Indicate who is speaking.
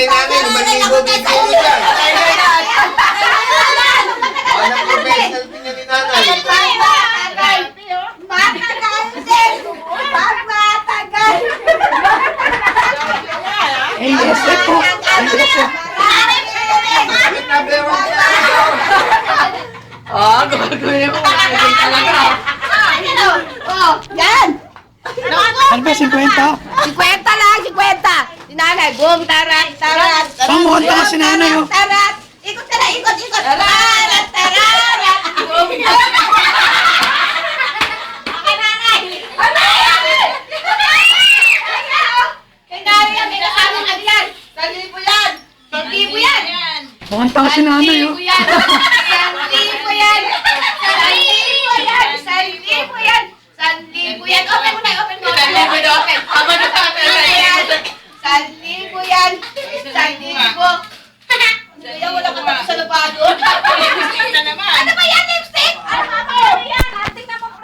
Speaker 1: kay nanay, 5,000 bibigyan mo dyan. Walang professional din yan ni nanay.
Speaker 2: Matagal din! Matagal!
Speaker 3: Yes, po.
Speaker 1: Bakit number 1 ka?
Speaker 3: Gagawin mo. Gagawin talaga.
Speaker 2: Yan!
Speaker 3: Ano ba, 50?
Speaker 2: 50 lang, 50! Si nanay, boom, tarat, tarat!
Speaker 3: Pamuhanta ka si nanay, oh.
Speaker 2: Tarat! Ikot ka na, ikot, ikot! Tarat, tarat! Okay, nanay! Kay nanay yan, may kasamang ano yan! 1,000 yan! 1,000 yan!
Speaker 3: Pamuhanta ka si nanay, oh.
Speaker 2: 1,000 yan! 1,000 yan! 1,000 yan! 1,000 yan! 1,000 yan! Open mo na, open mo! 1,000 open! Aba na sa atin!